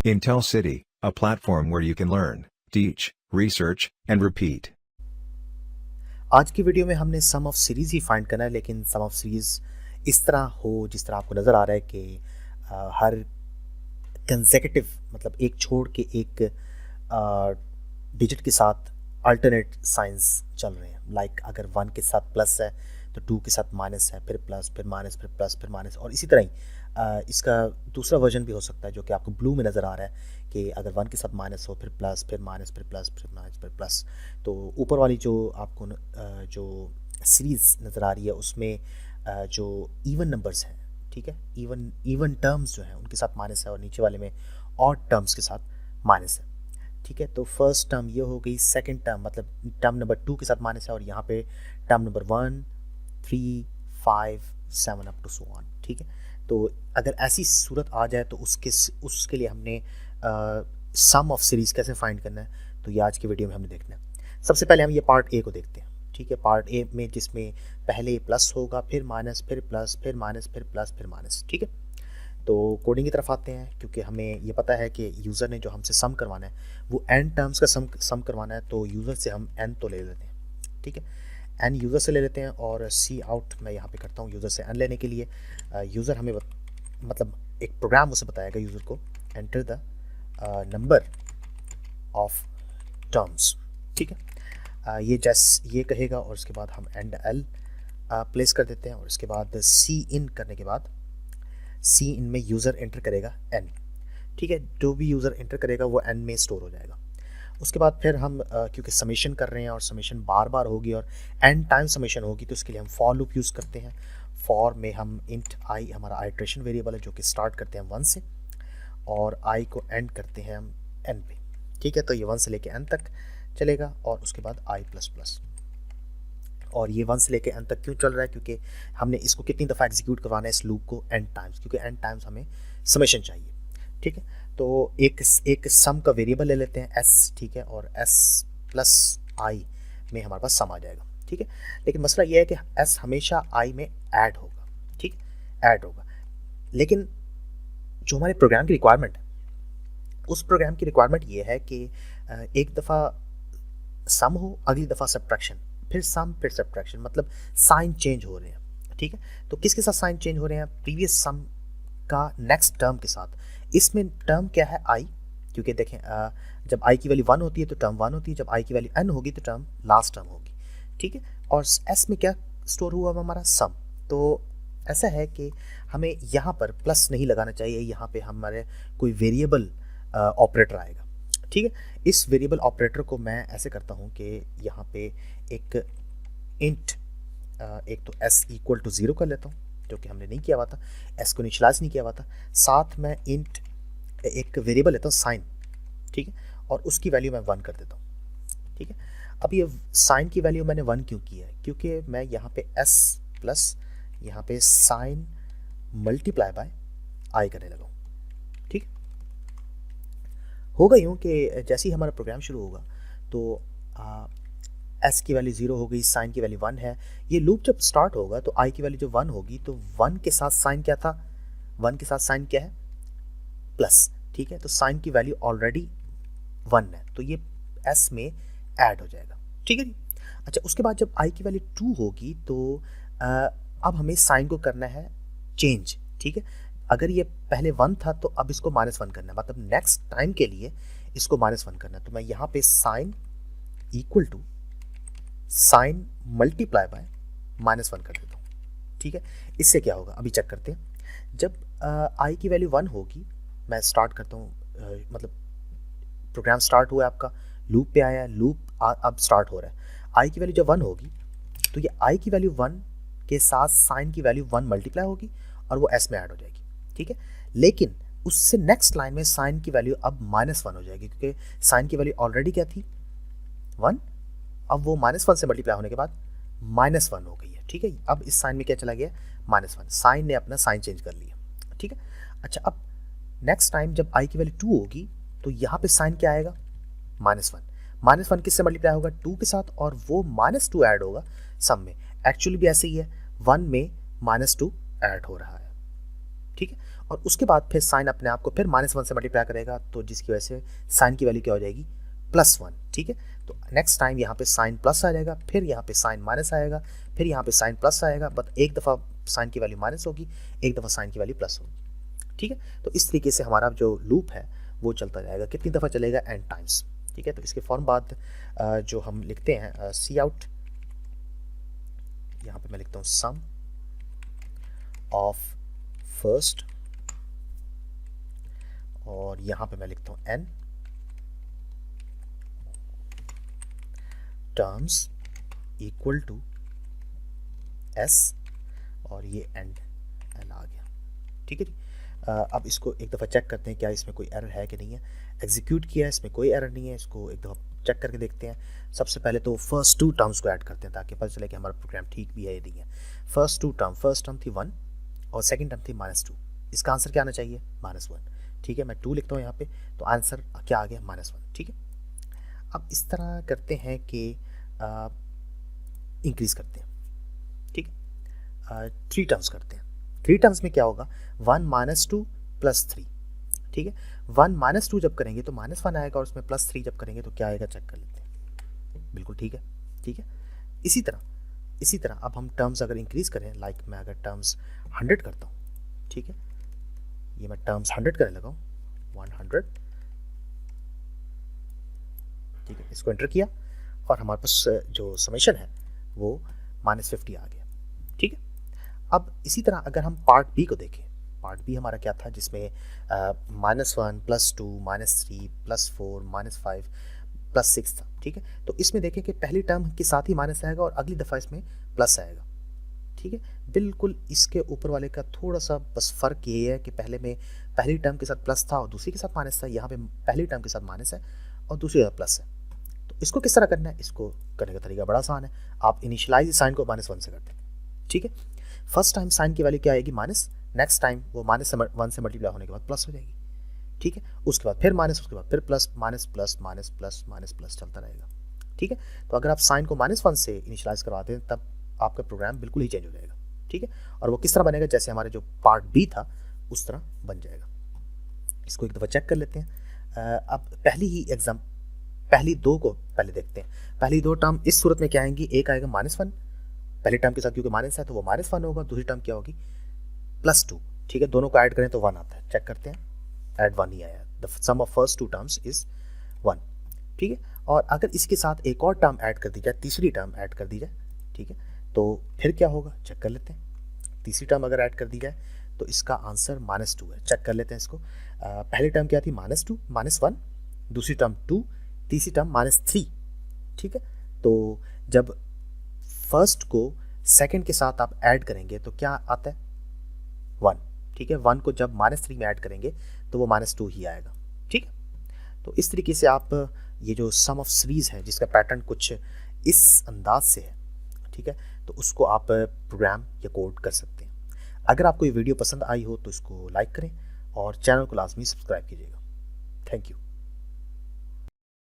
Intel City, a platform where you can learn, teach, research, and repeat. आज की video में हमने सम of series he find करना है, लेकिन सम ऑफ सीरीज़ इस तरह हो जिस तरह आपको नज़र आ रहा है कि हर कंसेक्यूटिव मतलब एक छोड़ के एक डिजिट के साथ अल्टरनेट साइंस चल रहे हैं। लाइक अगर 1 के साथ प्लस है तो 2 के साथ माइनस है, फिर प्लस, फिर माइनस, फिर प्लस, फिर माइनस, और इसी तरह ही इसका दूसरा वर्जन भी हो सकता है जो कि आपको ब्लू में नज़र आ रहा है कि अगर 1 के साथ माइनस हो, फिर प्लस, फिर माइनस, फिर प्लस, फिर माइनस, फिर प्लस। तो ऊपर वाली जो आपको जो सीरीज़ नज़र आ रही है उसमें जो इवन नंबर्स हैं, ठीक है, इवन टर्म्स जो हैं उनके साथ माइनस है, और नीचे वाले में ऑड टर्म्स के साथ माइनस है। ठीक है, तो फर्स्ट टर्म ये हो गई, सेकंड टर्म मतलब टर्म नंबर 2 के साथ माइनस है, और यहाँ पे term number 1, 3, 5, 7 up to so on. ठीक है, तो अगर ऐसी सूरत आ जाए तो उसके लिए हमने सम ऑफ सीरीज़ कैसे फाइंड करना है, तो ये आज की वीडियो में हमने देखना है। सबसे पहले हम ये पार्ट ए को देखते हैं। ठीक है, पार्ट ए में जिसमें पहले प्लस होगा, फिर माइनस, फिर प्लस, फिर माइनस, फिर प्लस, फिर माइनस। ठीक है, तो कोडिंग की तरफ आते हैं। क्योंकि हमें ये पता है कि यूज़र ने जो हमसे सम करवाना है वो n टर्म्स का सम करवाना है, तो यूज़र से हम n तो ले लेते हैं। ठीक है, n यूज़र से ले लेते हैं, और सी आउट मैं यहाँ पे करता हूँ यूज़र से n लेने के लिए। यूज़र हमें मतलब एक प्रोग्राम उसे बताएगा यूज़र को, enter the number of terms. ठीक है, ये कहेगा, और उसके बाद हम एंड l प्लेस कर देते हैं, और उसके बाद सी इन करने के बाद सी इन में यूज़र एंटर करेगा n। ठीक है, जो भी यूज़र एंटर करेगा वो n में स्टोर हो जाएगा। उसके बाद फिर हम क्योंकि समेशन कर रहे हैं और समेशन बार बार होगी और n टाइम समेशन होगी, तो उसके लिए हम फॉर लूप यूज़ करते हैं। फॉर में हम इंट i हमारा आइट्रेशन वेरिएबल है जो कि स्टार्ट करते हैं 1 से, और i को एंड करते हैं हम n पे। ठीक है, तो ये 1 से लेके n तक चलेगा, और उसके बाद i प्लस प्लस। और ये 1 से लेके n तक क्यों चल रहा है, क्योंकि हमने इसको कितनी दफ़ा एग्जीक्यूट करवाना है इस लूप को, n टाइम्स, क्योंकि n टाइम्स हमें समेशन चाहिए। ठीक है, तो एक सम का वेरिएबल ले लेते हैं s। ठीक है, और s प्लस i में हमारे पास सम आ जाएगा। ठीक है, लेकिन मसला ये है कि s हमेशा i में ऐड होगा। ठीक, ऐड होगा, लेकिन जो हमारे प्रोग्राम की रिक्वायरमेंट है, उस प्रोग्राम की रिक्वायरमेंट ये है कि एक दफ़ा सम हो, अगली दफ़ा सब्ट्रैक्शन, फिर सम, फिर सब्ट्रैक्शन, मतलब साइन चेंज हो रहे हैं। ठीक है, तो किसके साथ साइन चेंज हो रहे हैं? प्रीवियस सम का नेक्स्ट टर्म के साथ। इसमें टर्म क्या है? i, क्योंकि देखें जब i की वैल्यू 1 होती है तो टर्म 1 होती है, जब i की वैल्यू n होगी तो टर्म लास्ट टर्म होगी। ठीक है, और s में क्या स्टोर हुआ हमारा? सम। तो ऐसा है कि हमें यहाँ पर प्लस नहीं लगाना चाहिए, यहाँ पे हमारे कोई वेरिएबल ऑपरेटर आएगा। ठीक है, इस वेरिएबल ऑपरेटर को मैं ऐसे करता हूँ कि यहाँ पे एक इंट एक तो s इक्वल टू 0 कर लेता हूँ, जो कि हमने नहीं किया हुआ था, s को इनिशियलाइज नहीं किया हुआ था। साथ में इंट एक वेरिएबल लेता हूँ साइन। ठीक है, और उसकी वैल्यू मैं 1 कर देता हूँ। ठीक है, अब ये साइन की वैल्यू मैंने 1 क्यों की है? क्योंकि मैं यहाँ पे s प्लस यहाँ पे साइन मल्टीप्लाई बाय i करने लगा हूँ। ठीक, होगा यूँ कि जैसे ही हमारा प्रोग्राम शुरू होगा तो s की वैल्यू 0 हो गई, साइन की वैल्यू 1 है। ये लूप जब स्टार्ट होगा तो i की वैल्यू जब 1 होगी तो 1 के साथ साइन क्या था? 1 के साथ साइन क्या है? प्लस। ठीक है, तो साइन की वैल्यू ऑलरेडी 1 है, तो ये s में ऐड हो जाएगा। ठीक है जी। अच्छा, उसके बाद जब i की वैल्यू 2 होगी तो अब हमें साइन को करना है चेंज। ठीक है, अगर ये पहले 1 था तो अब इसको -1 करना है, मतलब नेक्स्ट टाइम के लिए इसको -1 करना है। तो मैं यहाँ पे sign equal to sign multiply by -1 कर देता हूँ। ठीक है, इससे क्या होगा अभी चेक करते हैं। जब i की वैल्यू 1 होगी, मैं स्टार्ट करता हूँ, मतलब प्रोग्राम स्टार्ट हुआ है आपका, लूप पे आया है, लूप अब स्टार्ट हो रहा है। i की वैल्यू जब 1 होगी तो ये i की वैल्यू 1 के साथ साइन की वैल्यू 1 मल्टीप्लाई होगी और वो s में ऐड हो जाएगी। ठीक है, लेकिन उससे नेक्स्ट लाइन में साइन की वैल्यू अब -1 हो जाएगी, क्योंकि साइन की वैल्यू ऑलरेडी क्या थी? 1, अब वो -1 से मल्टीप्लाई होने के बाद -1 हो गई है। ठीक है, अब इस साइन में क्या चला गया? -1। साइन ने अपना साइन चेंज कर लिया। ठीक है, अच्छा, अब नेक्स्ट टाइम जब i की वैल्यू 2 होगी तो यहाँ पे साइन क्या आएगा? -1। -1 किससे मल्टीप्लाई होगा? 2 के साथ, और वो -2 ऐड होगा सम में। एक्चुअली भी ऐसे ही है, 1 में -2 ऐड हो रहा है। ठीक है। और उसके बाद फिर साइन अपने आप को फिर -1 से मल्टीप्लाई करेगा, तो जिसकी वजह से साइन की वैल्यू क्या हो जाएगी, +1। ठीक है, तो नेक्स्ट टाइम यहाँ पे साइन प्लस आ जाएगा, फिर यहाँ पे साइन माइनस आएगा, फिर यहाँ पे साइन प्लस आएगा, बट एक दफ़ा साइन की वैल्यू माइनस होगी, एक दफ़ा साइन की वैल्यू प्लस होगी। ठीक है, तो इस तरीके से हमारा जो लूप है वो चलता जाएगा। कितनी दफ़ा चलेगा, n टाइम्स। ठीक है, तो इसके फॉर्म बाद जो हम लिखते हैं सी आउट, यहाँ पे मैं लिखता हूँ सम ऑफ फर्स्ट, और यहाँ पे मैं लिखता हूँ n terms equal to s, और ये एंड n आ गया। ठीक है जी। अब इसको एक दफ़ा चेक करते हैं क्या इसमें कोई एरर है कि नहीं है। एग्जीक्यूट किया है, इसमें कोई एरर नहीं है, इसको एक दफ़ा चेक करके देखते हैं। सबसे पहले तो फर्स्ट 2 टर्म्स को ऐड करते हैं ताकि पता चले कि हमारा प्रोग्राम ठीक भी है या नहीं है। फर्स्ट टर्म थी 1 और सेकंड टर्म थी -2। इसका आंसर क्या आना चाहिए, -1। ठीक है, मैं 2 लिखता हूँ यहाँ पे, तो आंसर क्या आ गया, -1। ठीक है, अब इस तरह करते हैं कि इंक्रीज करते हैं। ठीक है, 3 टर्म्स करते हैं। 3 टर्म्स में क्या होगा, 1 -2 + 3। ठीक है, 1 -2 जब करेंगे तो -1 आएगा, और उसमें +3 जब करेंगे तो क्या आएगा, चेक कर लेते हैं। बिल्कुल ठीक है। ठीक है, इसी तरह अब हम टर्म्स अगर इंक्रीज करें, लाइक मैं अगर टर्म्स 100 करता हूँ, ठीक है, ये मैं टर्म्स 100 करने लगा हूँ, 100। ठीक है, इसको एंटर किया और हमारे पास जो समेशन है वो -50 आ गया। ठीक है, अब इसी तरह अगर हम पार्ट बी को देखें, पार्ट बी हमारा क्या था, जिसमें -1 +2 -3 +4 -5 +6 था। ठीक है, तो इसमें देखें कि पहली टर्म के साथ ही माइनस आएगा और अगली दफ़ा इसमें प्लस आएगा। ठीक है, बिल्कुल इसके ऊपर वाले का थोड़ा सा बस फ़र्क ये है कि पहली टर्म के साथ प्लस था और दूसरी के साथ माइनस था। यहाँ पे पहली टर्म के साथ माइनस है और दूसरी के साथ प्लस है। तो इसको किस तरह करना है, इसको करने का तरीका बड़ा आसान है। आप इनिशियलाइज साइन को -1 से करते हैं। ठीक है, फर्स्ट टाइम साइन की वैल्यू क्या आएगी, माइनस, नेक्स्ट टाइम वो -1 से मल्टीप्लाई होने के बाद प्लस हो जाएगी। ठीक है, उसके बाद फिर माइनस, उसके बाद फिर plus, minus plus minus plus minus plus चलता रहेगा। ठीक है, तो अगर आप साइन को -1 से इनिशियलाइज करवाते हैं तब आपका प्रोग्राम बिल्कुल ही चेंज हो जाएगा। ठीक है, और वो किस तरह बनेगा, जैसे हमारे जो पार्ट बी था उस तरह बन जाएगा। इसको एक दफ़ा चेक कर लेते हैं। अब पहली 2 को पहले देखते हैं। पहली 2 टर्म इस सूरत में क्या आएंगी, एक आएगा -1 पहली टर्म के साथ, क्योंकि माइनस है तो वो -1 होगा। दूसरी टर्म क्या होगी, +2। ठीक है, दोनों को ऐड करें तो 1 आता है। चेक करते हैं, ऐड 1 ही आया। The sum of first 2 terms is 1। ठीक है, और अगर इसके साथ एक और टर्म ऐड कर दी जाए, तीसरी टर्म ऐड कर दी जाए, ठीक है, तो फिर क्या होगा, चेक कर लेते हैं। तीसरी टर्म अगर ऐड कर दी जाए तो इसका आंसर -2 है। चेक कर लेते हैं इसको। पहली टर्म क्या थी, -2 -1, दूसरी टर्म 2, तीसरी टर्म -3। ठीक है, तो जब फर्स्ट को सेकंड के साथ आप ऐड करेंगे तो क्या आता है, 1। ठीक है, 1 को जब -3 में ऐड करेंगे तो वो -2 ही आएगा। ठीक है, तो इस तरीके से आप ये जो सम ऑफ सीरीज़ है जिसका पैटर्न कुछ इस अंदाज से है, ठीक है, तो उसको आप प्रोग्राम या कोड कर सकते हैं। अगर आपको ये वीडियो पसंद आई हो तो इसको लाइक करें और चैनल को लाजमी सब्सक्राइब कीजिएगा। Thank you.